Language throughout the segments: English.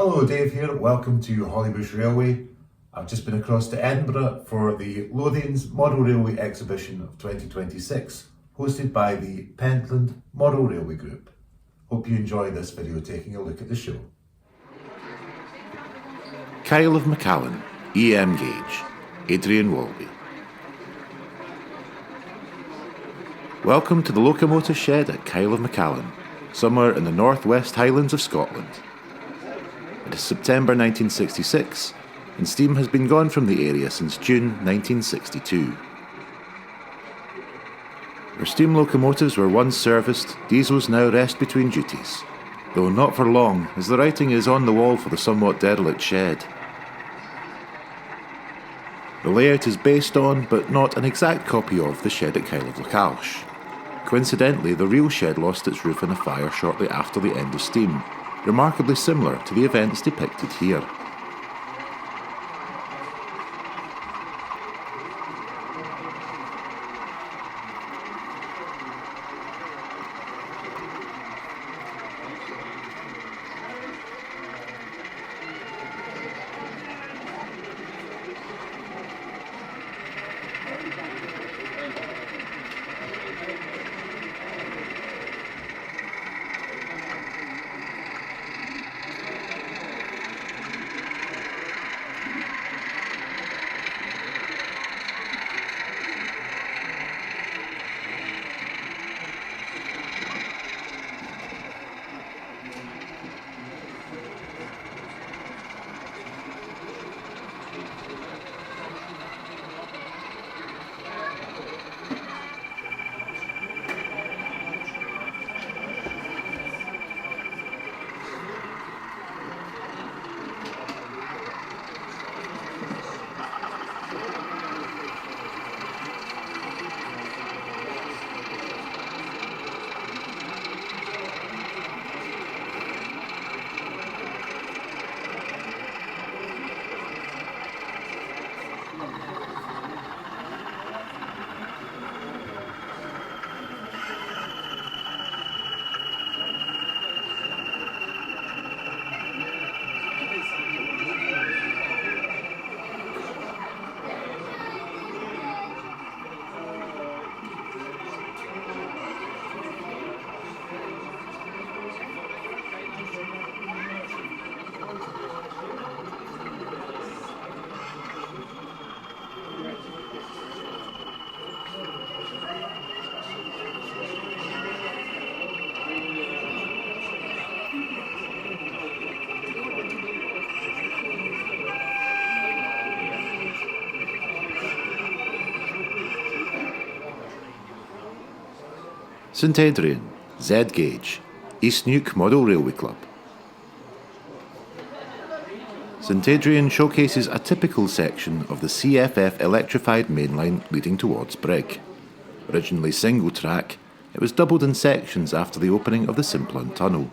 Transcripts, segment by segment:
Hello, Dave here. Welcome to Hollybush Railway. I've just been across to Edinburgh for the Lothians Model Railway Exhibition of 2026, hosted by the Pentland Model Railway Group. Hope you enjoy this video taking a look at the show. Kyle of Macallan, EM Gauge, Adrian Walby. Welcome to the locomotive shed at Kyle of Macallan, somewhere in the northwest Highlands of Scotland. It is September 1966, and steam has been gone from the area since June 1962. Where steam locomotives were once serviced, diesels now rest between duties, though not for long, as the writing is on the wall for the somewhat derelict shed. The layout is based on, but not an exact copy of, the shed at Kyle of Lochalsh. Coincidentally, the real shed lost its roof in a fire shortly after the end of steam, remarkably similar to the events depicted here. St Adrian, Z Gauge, East Neuk Model Railway Club. St Adrian showcases a typical section of the CFF electrified mainline leading towards Brig. Originally single track, it was doubled in sections after the opening of the Simplon Tunnel.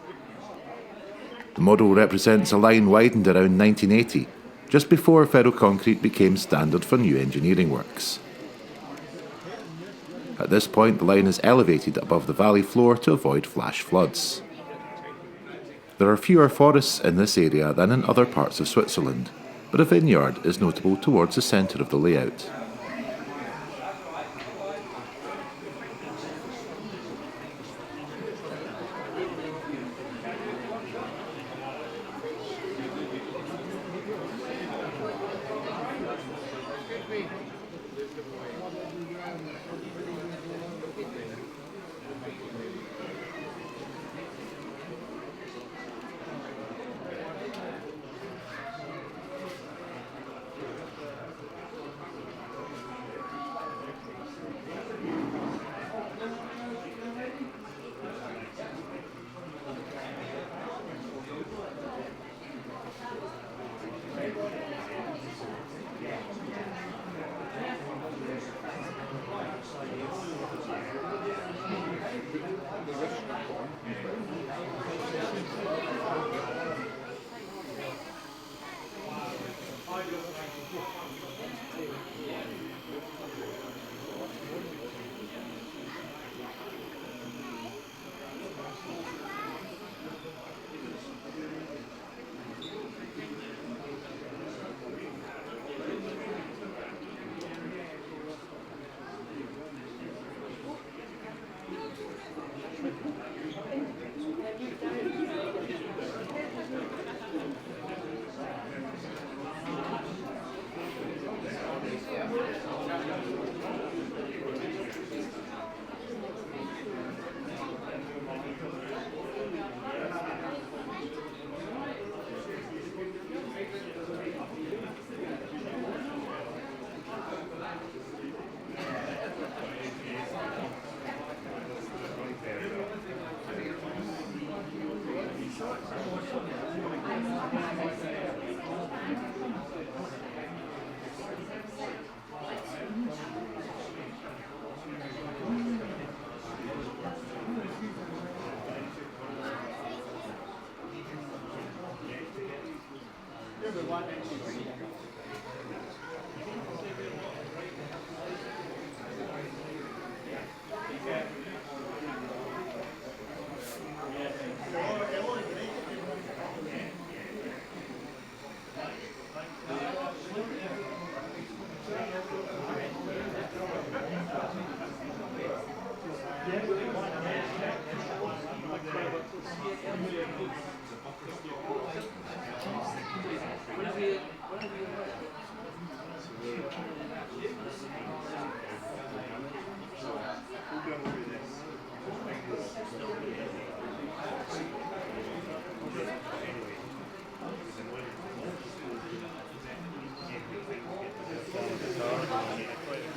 The model represents a line widened around 1980, just before ferroconcrete became standard for new engineering works. At this point, the line is elevated above the valley floor to avoid flash floods. There are fewer forests in this area than in other parts of Switzerland, but a vineyard is notable towards the centre of the layout.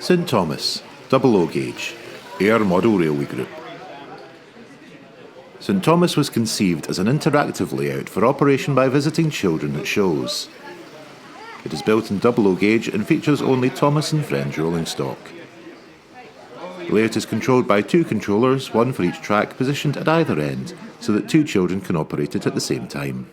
St Thomas, double O gauge, Ayr Model Railway Group. St Thomas was conceived as an interactive layout for operation by visiting children at shows. It is built in double O gauge and features only Thomas and Friends rolling stock. The layout is controlled by two controllers, one for each track, positioned at either end, so that two children can operate it at the same time.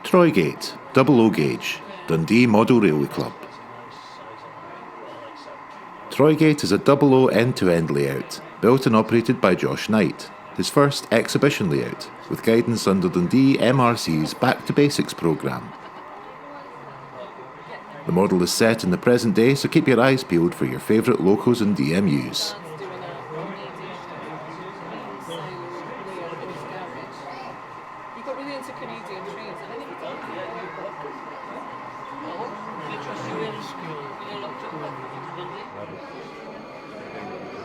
Troygate, double O gauge, Dundee Model Railway Club. Troygate is a double O end-to-end layout, built and operated by Josh Knight, his first exhibition layout, with guidance under Dundee M.R.C's Back to Basics programme. The model is set in the present day, so keep your eyes peeled for your favourite locos and DMUs.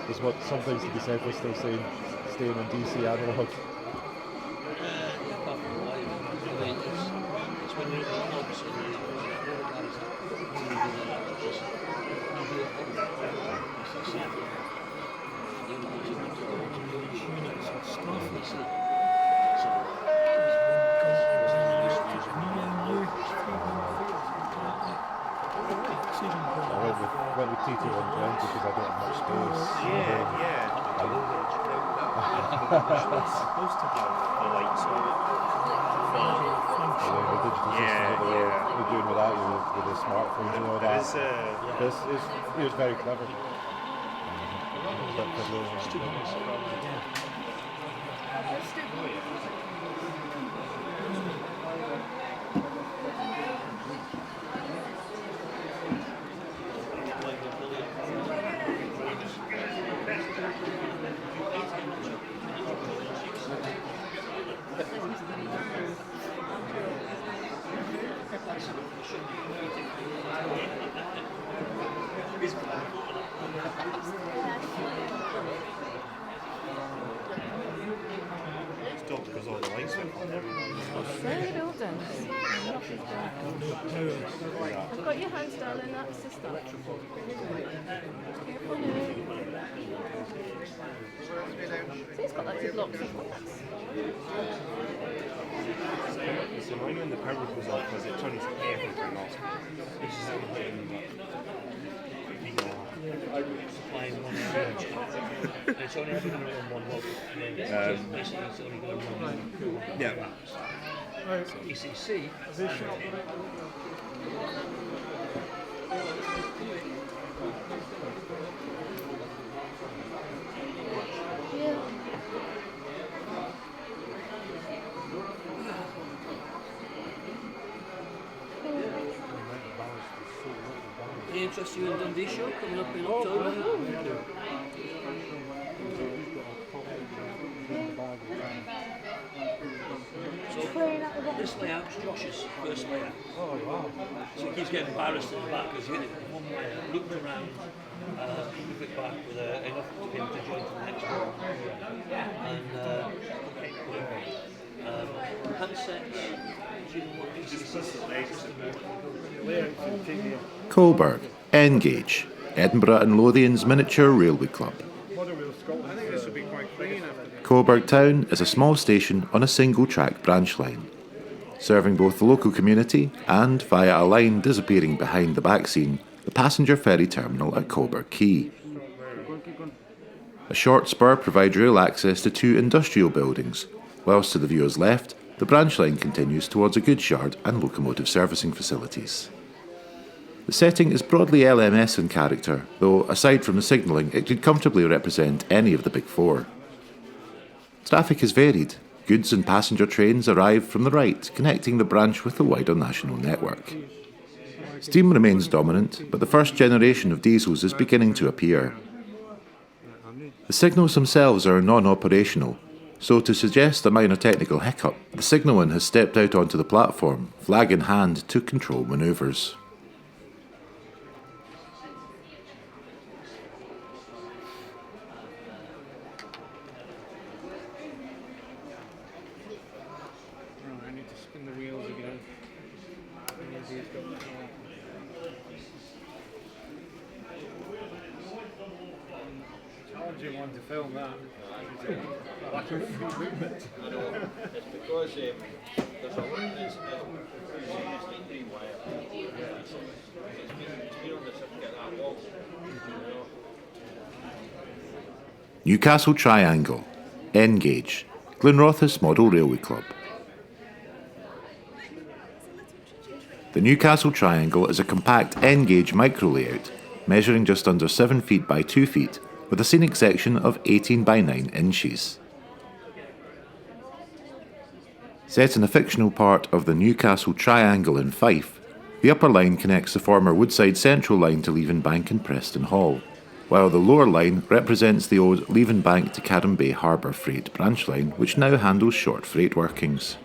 There's what sometimes to be said for still saying staying on DC analog. I went with TT120 because I don't have much space. Supposed to have the lights on. The digital system that we're doing with that, with the smartphones and all that. It was very clever. Because all the lights went on. Very buildings. I've got your hands down and that's the stuff. Careful now. See, it's got lots of blocks of lights. It's annoying when the power goes off because it turns everything off. It's just supplying one energy. It's only ever going to run one load. Basically, it's only going to run one. Yeah. So ECC. Any interest you in Dundee show coming up in October? So this layout's Josh's first layout. Oh wow! So he keeps getting embarrassed in the back because he hit it one layout, looped around, moved it back with enough for him to join to the next one. And handsets. Colburgh, N gauge, Edinburgh and Lothians Miniature Railway Club. I think this would be quite Coburgh Town is a small station on a single-track branch line, serving both the local community and, via a line disappearing behind the back scene, the passenger ferry terminal at Coburgh Quay. A short spur provides rail access to two industrial buildings, whilst to the viewer's left, the branch line continues towards a goods yard and locomotive servicing facilities. The setting is broadly LMS in character, though aside from the signalling, it could comfortably represent any of the big four. Traffic is varied. Goods and passenger trains arrive from the right, connecting the branch with the wider national network. Steam remains dominant, but the first generation of diesels is beginning to appear. The signals themselves are non-operational, so to suggest a minor technical hiccup, the signalman has stepped out onto the platform, flag in hand, to control manoeuvres. Film that. I know. It's because there's a lot of green wire. It's been on the circuit that long. Newcastle Triangle, N-Gauge, Glenrothes Model Railway Club. The Newcastle Triangle is a compact N-Gauge micro layout, measuring just under 7 feet by 2 feet, with a scenic section of 18 by 9 inches. Set in a fictional part of the Newcastle Triangle in Fife, the upper line connects the former Woodside Central line to Leavenbank and Preston Hall, while the lower line represents the old Leavenbank to Carron Bay Harbour Freight branch line, which now handles short freight workings.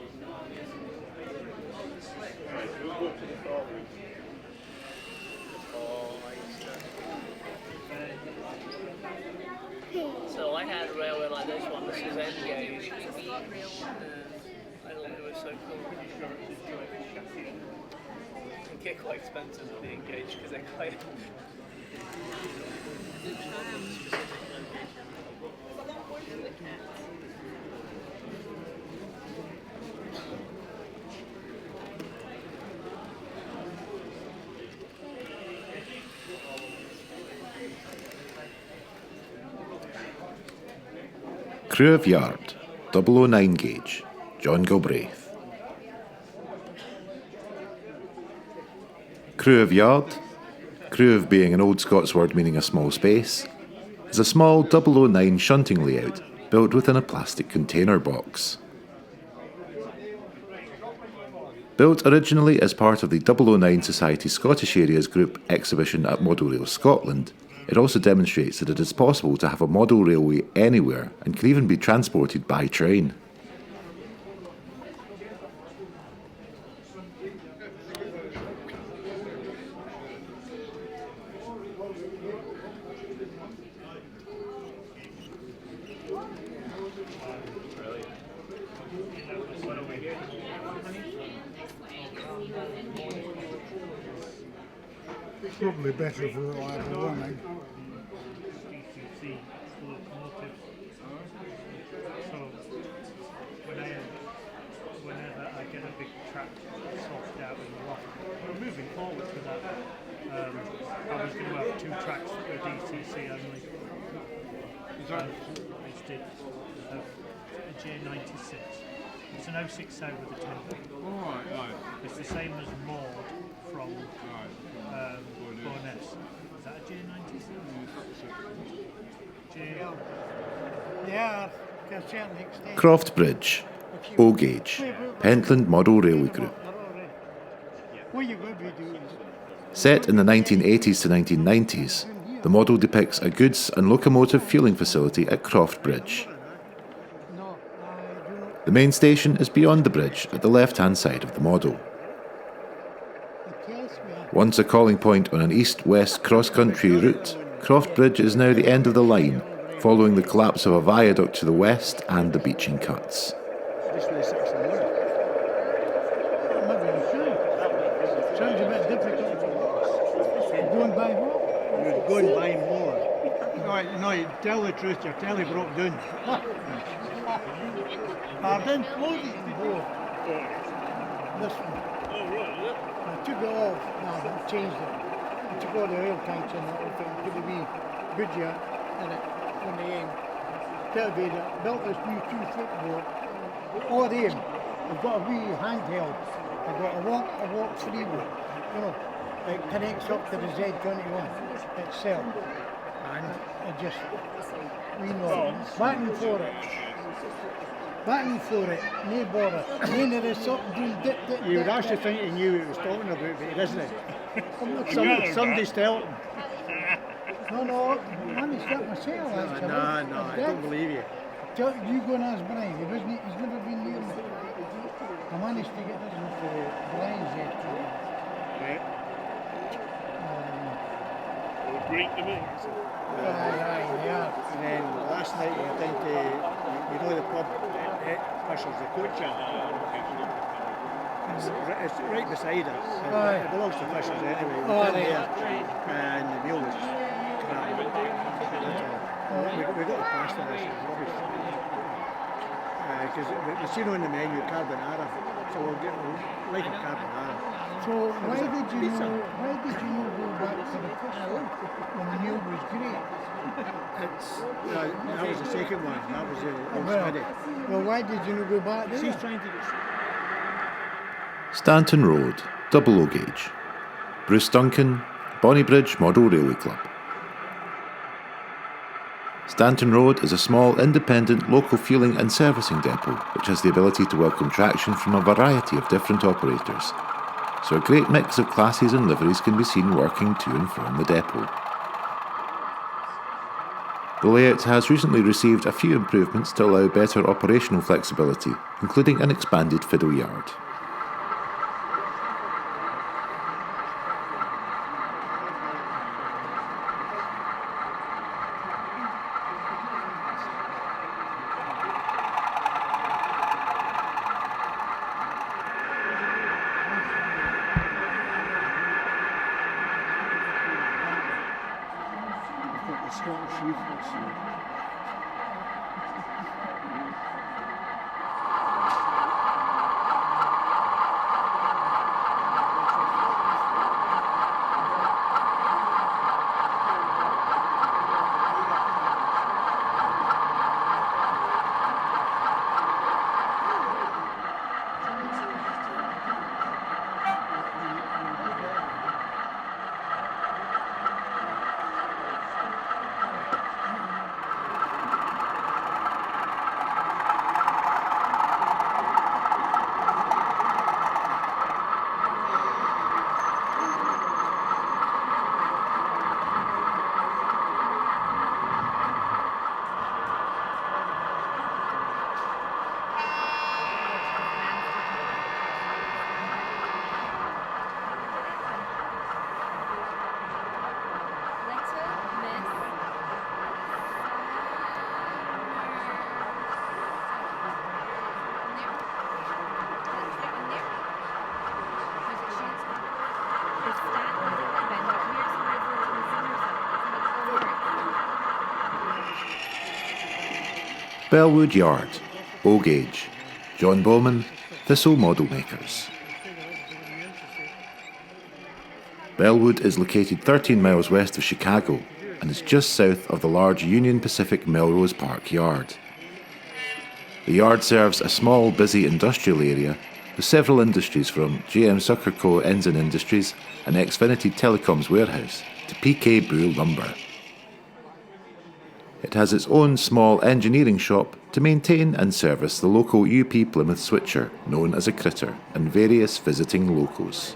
So I had a railway like this one. This is N-Gauge. I thought it was so cool. They get quite expensive with the N-Gauge because they're quite... Cruive Yard, 009 gauge, John Galbraith. Cruive Yard, Cruive being an old Scots word meaning a small space, is a small 009 shunting layout built within a plastic container box. Built originally as part of the 009 Society Scottish Areas Group exhibition at Model Rail Scotland, it also demonstrates that it is possible to have a model railway anywhere and can even be transported by train. Probably better for reliable running. Whenever I get a big track sorted out in the loft, I'm moving forward for that. I was going to have 2 tracks for DCC only. I just did a J96. It's an 06 over the temple. Right. It's the same as Maud from Bournemouth. Is that a J96? Yeah, can certainly extend. Croft Bridge, O gauge, Pentland Model Railway Group. What you going to be doing? Set in the 1980s to 1990s, the model depicts a goods and locomotive fueling facility at Croft Bridge. The main station is beyond the bridge at the left-hand side of the model. Once a calling point on an east-west cross-country route, Croft Bridge is now the end of the line, following the collapse of a viaduct to the west and the beaching cuts. This way 6 in the morning. Sounds a bit difficult. Going by what? You're going by more. No, you tell the truth, your telly broke down. Pardon? This one. I took it off, I changed it. I took all the oil tanks in it, and put a wee budget in it on the end. Television, built this new 2-foot board. All them, I've got a wee handheld. I've got a walk 3 board. You know, it connects up to the Z21 itself. And it just, we know, button for it. Button for it, no bother. Then there is something doing dip. You would actually think he knew what he was talking about, but he doesn't. Somebody's telling him. No, I managed that myself actually. No, I don't believe you. You go and ask Brian, he's never been near me. I managed to get this one for Brian's head. Right. Great to me. Yeah. And then last night we went into, you know the pub, Fisher's the coach in. It's right beside us. It belongs to Fisher's anyway. We went in there and the meal was crap. We got the pasta dish, it was rubbish. Because we seen on the menu carbonara, so we'll like a carbonara. So why did you go back to the first one when the meal was great? That was the second one. That was the Well, why did you not go back there? She's trying to get Stanton Road, double O gauge. Bruce Duncan, Bonnybridge Model Railway Club. Stanton Road is a small, independent, local fuelling and servicing depot which has the ability to welcome traction from a variety of different operators. So a great mix of classes and liveries can be seen working to and from the depot. The layout has recently received a few improvements to allow better operational flexibility, including an expanded fiddle yard. Bellwood Yard, O gauge, John Bowman, Thistle Model Makers. Bellwood is located 13 miles west of Chicago and is just south of the large Union Pacific Melrose Park Yard. The yard serves a small, busy industrial area with several industries from GM Sucker Co. Ensign Industries and Xfinity Telecoms Warehouse to PK Bull Lumber. It has its own small engineering shop to maintain and service the local UP Plymouth switcher known as a Critter and various visiting locals.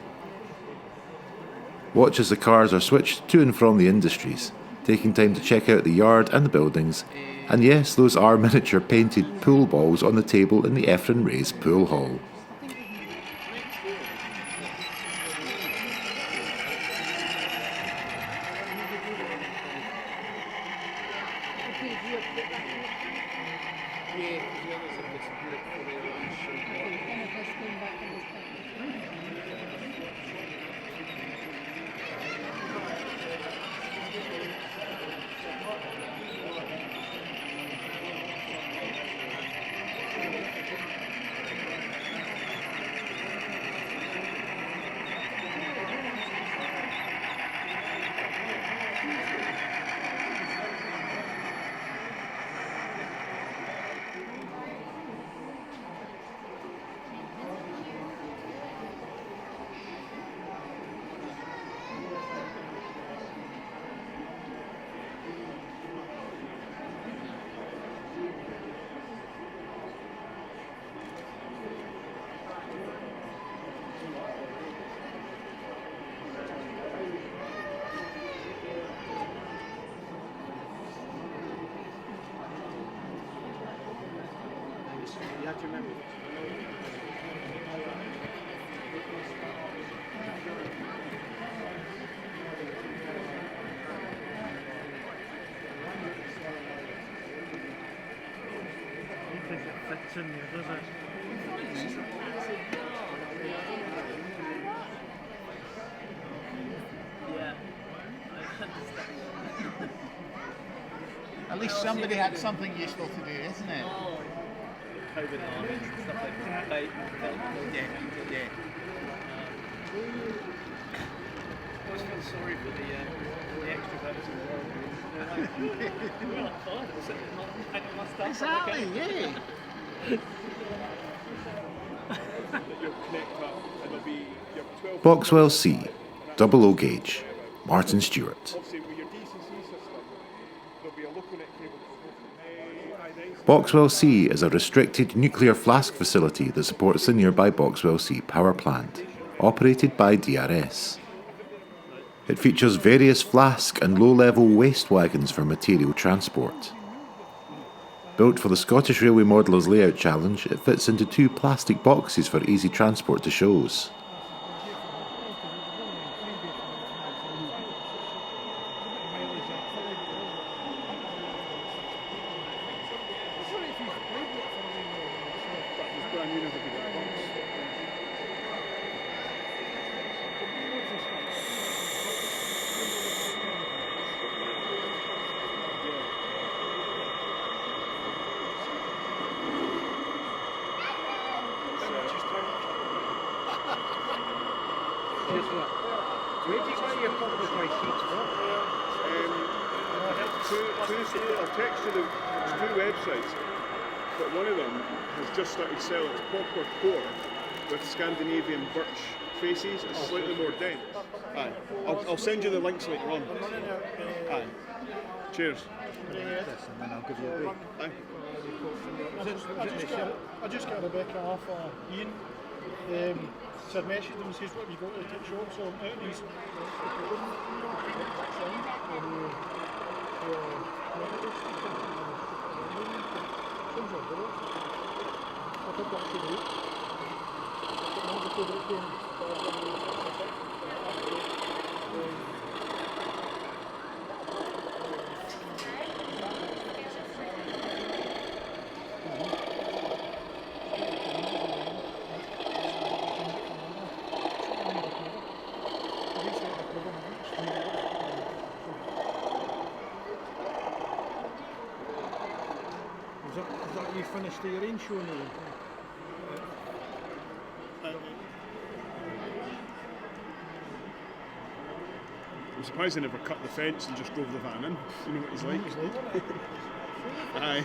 Watch as the cars are switched to and from the industries, taking time to check out the yard and the buildings, and yes, those are miniature painted pool balls on the table in the Ephraim Ray's pool hall. think it fits in there, does it? Yeah, I understand. At least somebody had something useful to do, isn't it? Oh, COVID armies and stuff like that. Yeah. I always feel sorry for the extroverts in the world. We're like fine, we're sitting hanging my stuff. Exactly, yeah. Boxwell C, double O gauge, Martin Stewart. Boxwell C is a restricted nuclear flask facility that supports the nearby Boxwell C power plant, operated by DRS. It features various flask and low-level waste wagons for material transport. Built for the Scottish Railway Modeller's Layout Challenge, it fits into 2 plastic boxes for easy transport to shows. I'll text you there's 2 websites, but one of them has just started selling its popcorn core with Scandinavian birch faces. It's slightly more dense. Aye. I'll send you the links later on. Aye. Cheers. And then I'll give you a break. Aye. I just got Rebecca off Ian. Said message him and says, what have you got to take shop? So I'm out of these. You finished the range show now? I'm surprised they never cut the fence and just drove the van in. You know what he's like. Aye.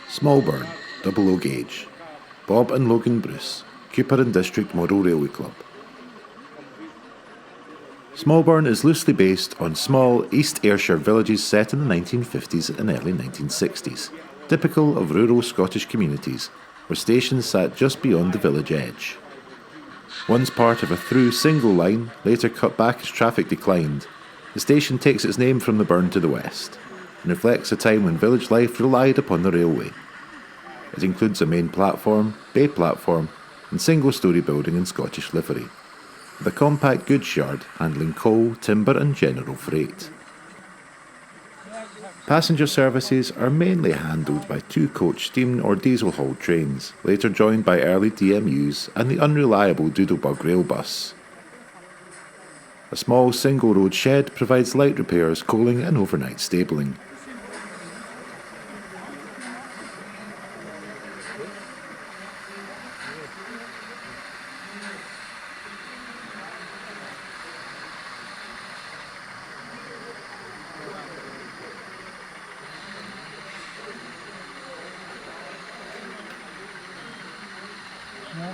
Smallburn, double O gauge, Bob and Logan Bruce, Cupar and District Model Railway Club. Smallburn is loosely based on small East Ayrshire villages set in the 1950s and early 1960s, typical of rural Scottish communities where stations sat just beyond the village edge. Once part of a through single line, later cut back as traffic declined, the station takes its name from the burn to the west and reflects a time when village life relied upon the railway. It includes a main platform, bay platform and single-storey building in Scottish livery, with a compact goods yard handling coal, timber and general freight. Passenger services are mainly handled by 2-coach steam or diesel-hauled trains, later joined by early DMUs and the unreliable Doodlebug rail bus. A small single-road shed provides light repairs, coaling and overnight stabling.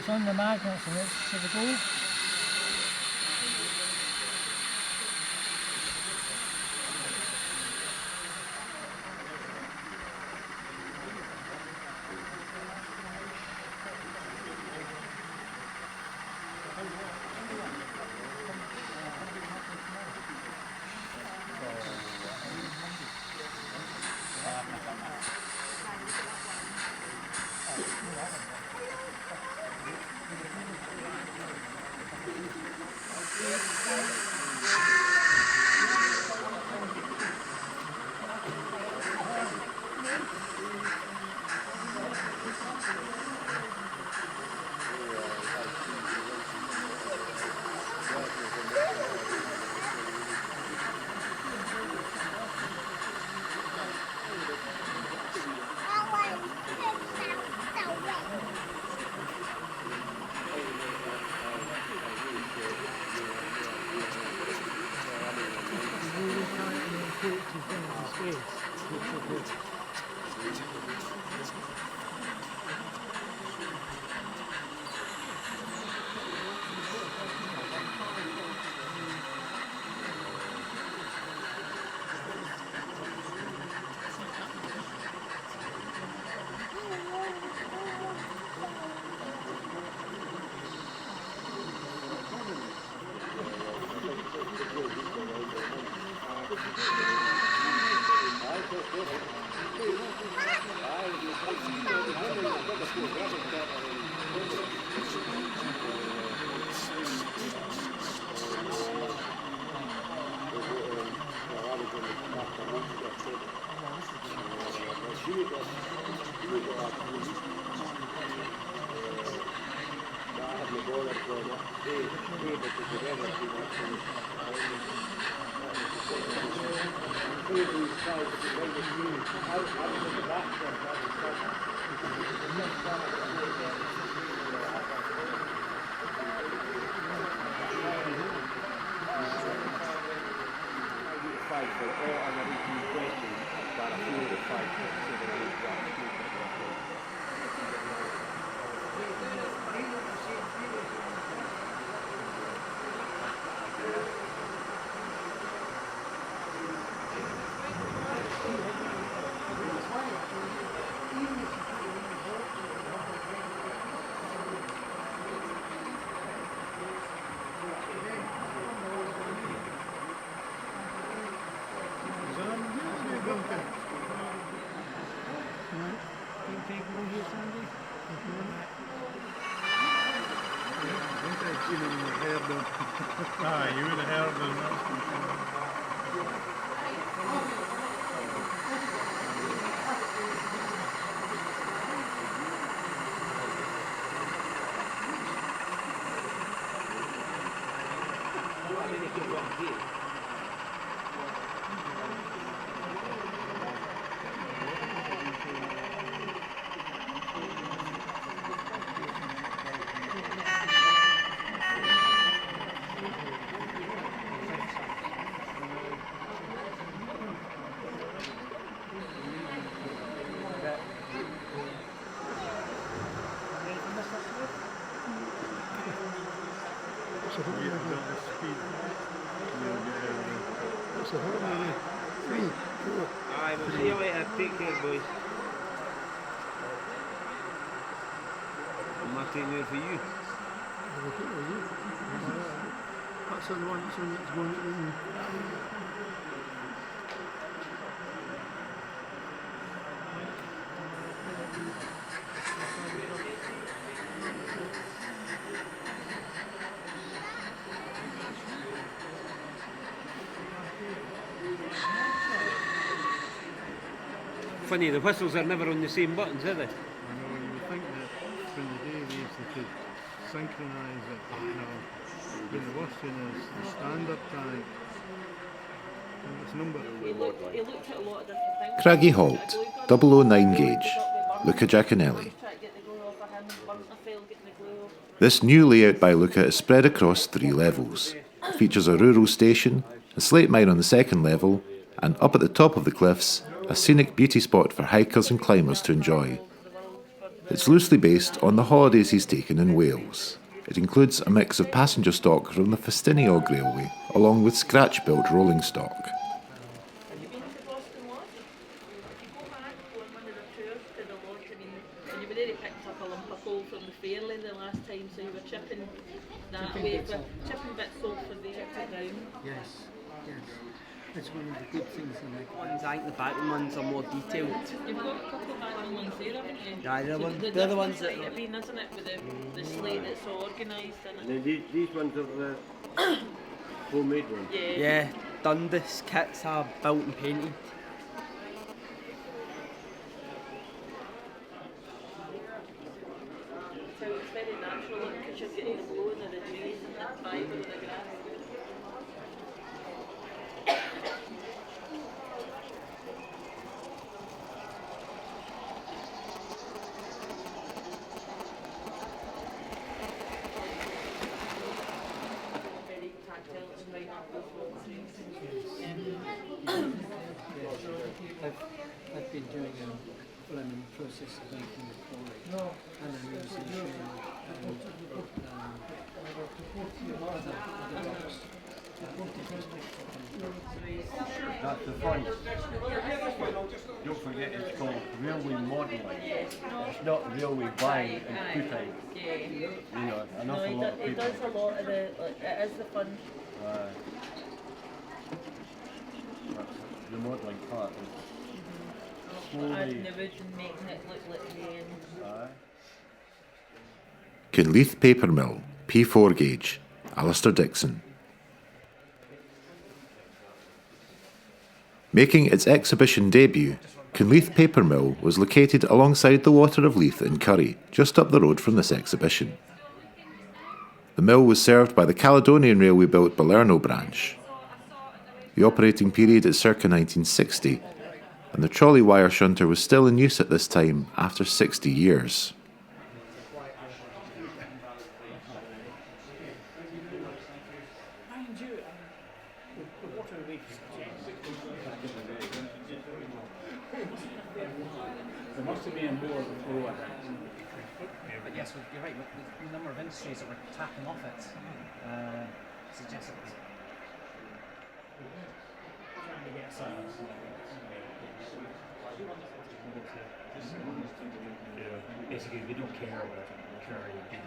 It's on the magnets and it's to the goal. You would have heard them. Aye, we'll see you later. Take care, boys. I'm not taking it for you. That's the one that's going in. Funny, the whistles are never on the same buttons, are they? I know, you would think that from the day they could synchronise it, when the worst thing is the standard time. It's number. He looked at a lot of different things. Craggy Halt, 009 gauge, Luca Jaconelli. This new layout by Luca is spread across 3 levels. It features a rural station, a slate mine on the second level, and up at the top of the cliffs, a scenic beauty spot for hikers and climbers to enjoy. It's loosely based on the holidays he's taken in Wales. It includes a mix of passenger stock from the Festiniog Railway, along with scratch-built rolling stock. Have you been to Boston Lodge? If you go back on one of the tours to the lodge, I mean, when you were there, he picked up a lump of coal from the Fairlane the last time, so you were chipping that away, chipping bits off for there to down. Yes, yes. It's one of the good things in the ones. I think the Batman ones are more detailed. You've got a couple of Batman ones there, haven't you? Yeah, they're the ones that have been, isn't it, with the slate that's so organised in it. These ones are the homemade ones. Yeah, Dundee's kits are built and painted. So it's very natural because you're getting the blowing of the trees and the fibre of the grass. I've been doing a learning process of making the quarry and I'm using That's the fun. Don't forget it's called railway modelling. It's not railway buying and putting. You know, an awful lot of people. It does a lot of the, it is the fun. That's the modelling part. Adding the wood and making it look like the end. Kinleith Paper Mill, P4 gauge, Alistair Dixon. Making its exhibition debut, Kinleith Paper Mill was located alongside the Water of Leith in Curry, just up the road from this exhibition. The mill was served by the Caledonian Railway built Balerno branch. The operating period is circa 1960, and the trolley wire shunter was still in use at this time after 60 years. There must have been more before. But yes, you're right, the number of industries that were tapping off it suggests it was trying to get some. Basically, we don't care what Curry is.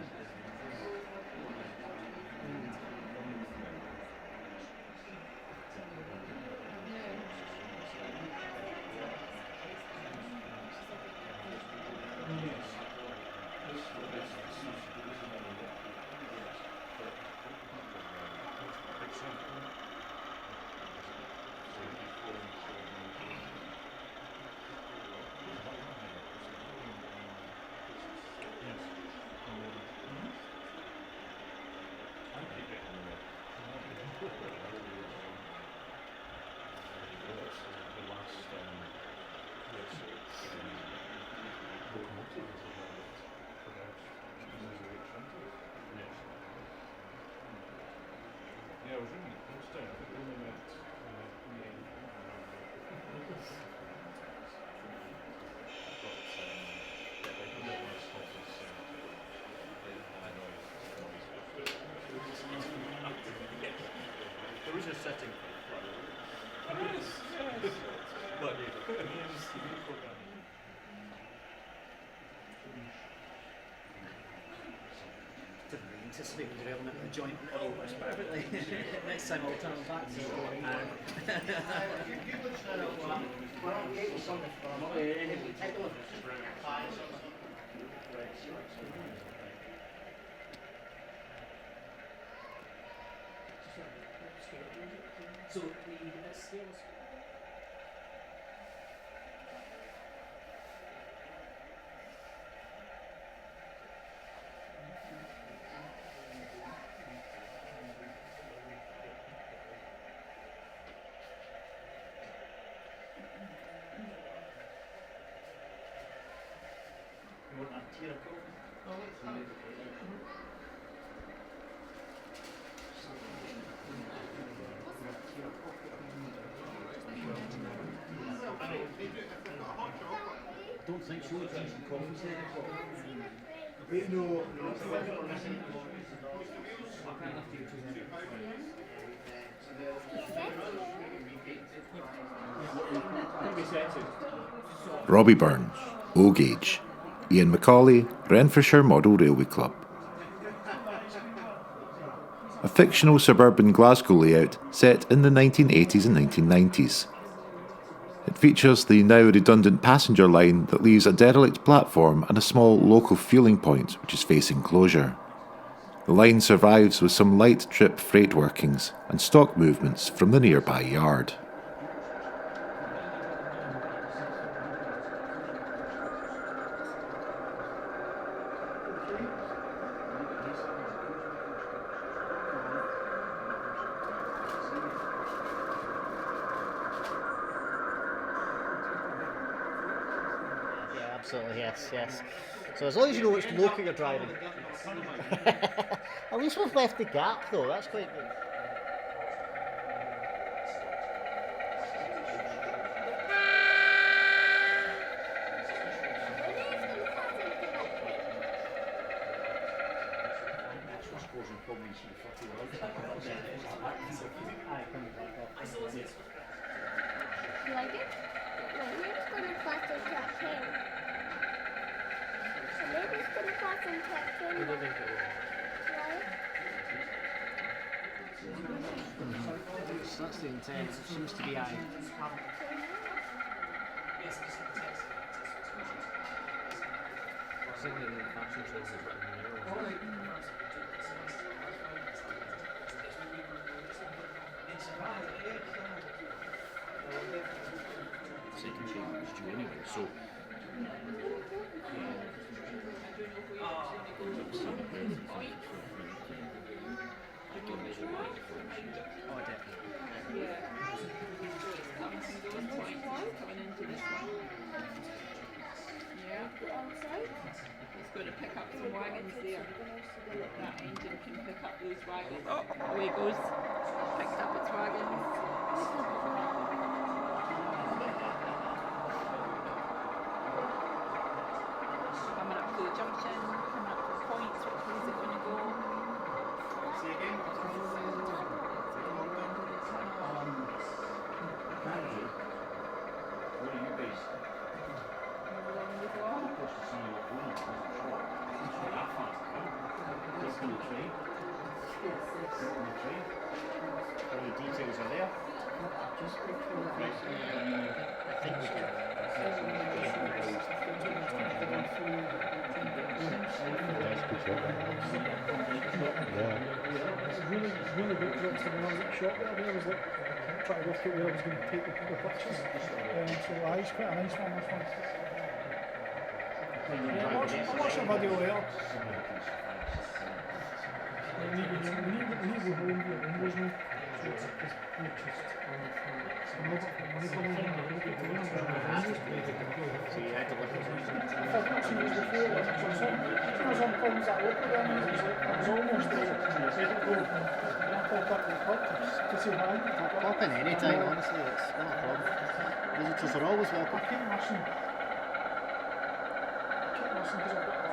There is a setting for the yes. But didn't really anticipate the development of the joint model works perfectly. Next time I'll turn back to so the scales. don't think so. Robbie Burns, O-Gauge, Ian Macaulay, Renfrewshire Model Railway Club. A fictional suburban Glasgow layout set in the 1980s and 1990s. It features the now redundant passenger line that leaves a derelict platform and a small local fueling point which is facing closure. The line survives with some light trip freight workings and stock movements from the nearby yard. Absolutely, yes. So as long as you know which Luca you're driving. At least we've left the gap though, that's quite good. You like it? No, we're just going to pass the track here. So maybe it's going to pass the track here. I don't think it will. Why? So that's the intent. It seems to be aye. Second change was due anyway, so It's going to pick up some wagons there. That engine can pick up those wagons. Oh, away it goes. Picked up its wagons. Coming up to the junction, coming up to points, which way is it going to go? See again? where are you based? Supposed to see you at home. It's not that fast. It's on the train. It's on the train. All the details are there. Just right. I think we can. Really good drops when I was at the shop there. I was like trying to work out where I was going to take the pictures. So it's quite a nice one, this one. I'm watching a video there. We need to go home to the windows now. So it's just Pop in any time, honestly, it's not a problem. Visitors are always welcome. I keep listening because I've got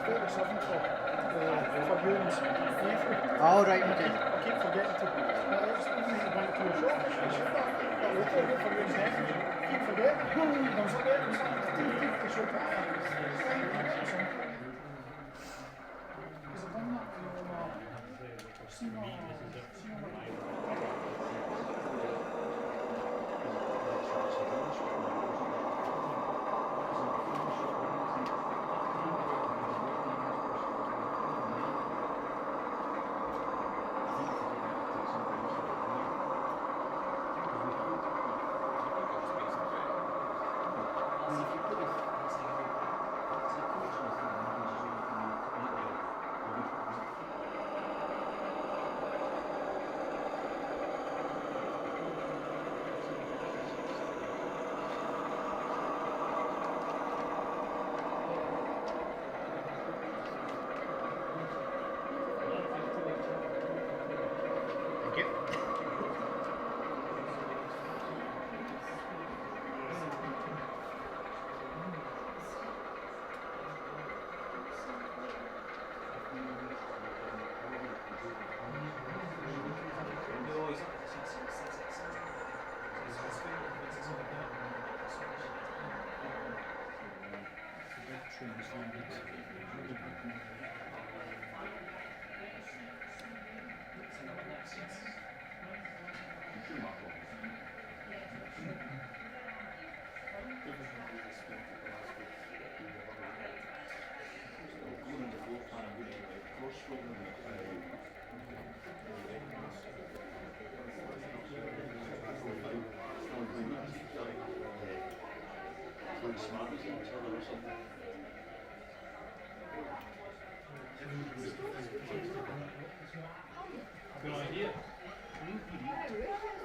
37 for viewings. Oh, right, okay. I keep forgetting to bring it to a shop. Keep forgetting. I was like, the shop. Good idea.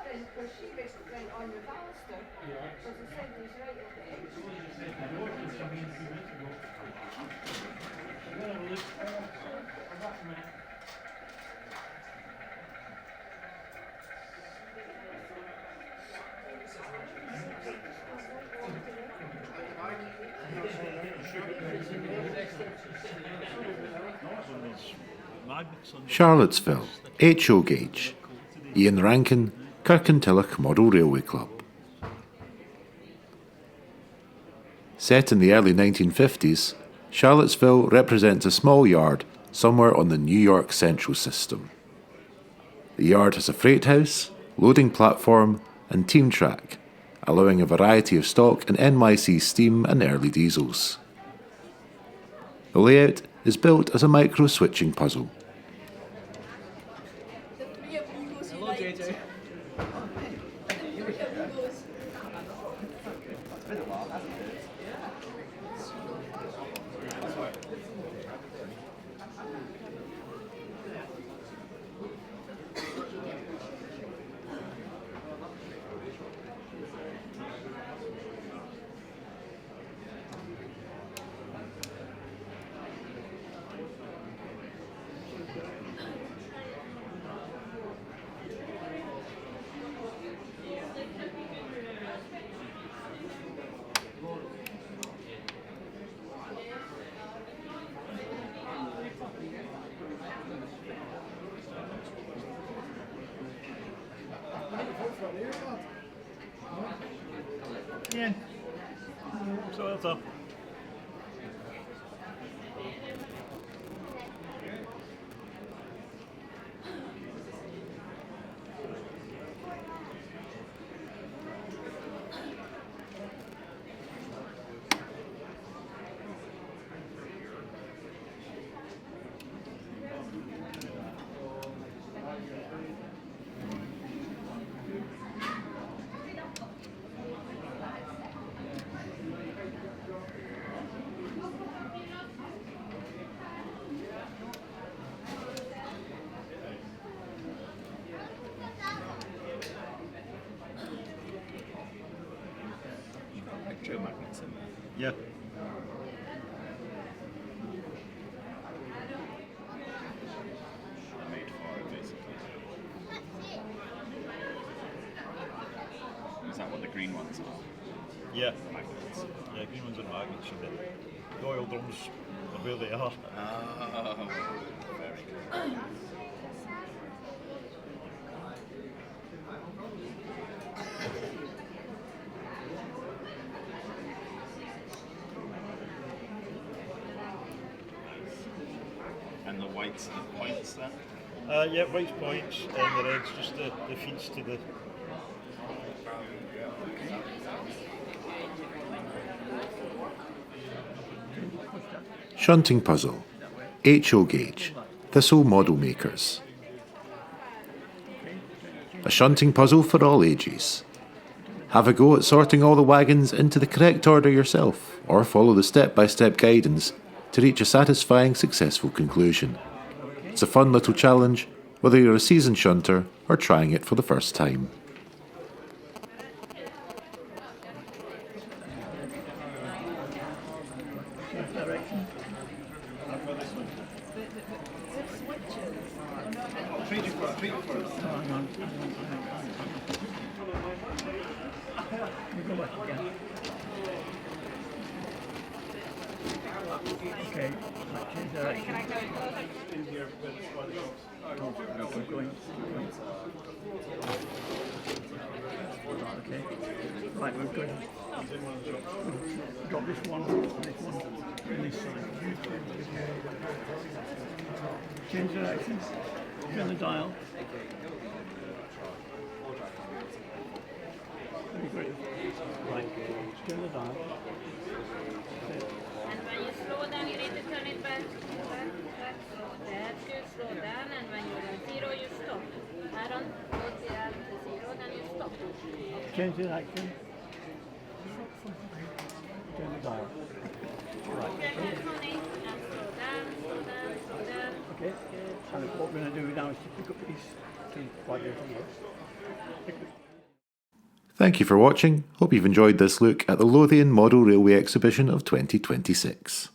Because she basically went on with Alistair. Because the centre's right at the Charlottesville, H.O. Gauge, Ian Rankin, Kirkintilloch Model Railway Club. Set in the early 1950s, Charlottesville represents a small yard somewhere on the New York Central System. The yard has a freight house, loading platform and team track, allowing a variety of stock and M.R.C steam and early diesels. The layout is built as a micro-switching puzzle. Hello, JJ. Ian. So well done. Yeah. Made for it, basically. Is that what the green ones are? Yeah. Magnets. Yeah, green ones are magnets and the oil drums are where they are. Oh, very good. And the whites are the points then? Yeah, white's points and the red's just the feeds to the... Shunting puzzle, H.O. Gauge, Thistle model makers. A shunting puzzle for all ages. Have a go at sorting all the wagons into the correct order yourself, or follow the step-by-step guidance to reach a satisfying, successful conclusion. It's a fun little challenge, whether you're a seasoned shunter or trying it for the first time. Okay, change direction. Okay, right, we're good. Drop this one, and this side. Change direction, turn the dial. Very good. Right, turn the dial. And when you slow down, you need to turn it back. That's good, slow down, and when you're at zero, you stop. Aaron, go to zero, then you stop. Change direction. Turn Okay. And what we're going to do now is to pick up these two wagons here. Thank you for watching. Hope you've enjoyed this look at the Lothian Model Railway Exhibition of 2026.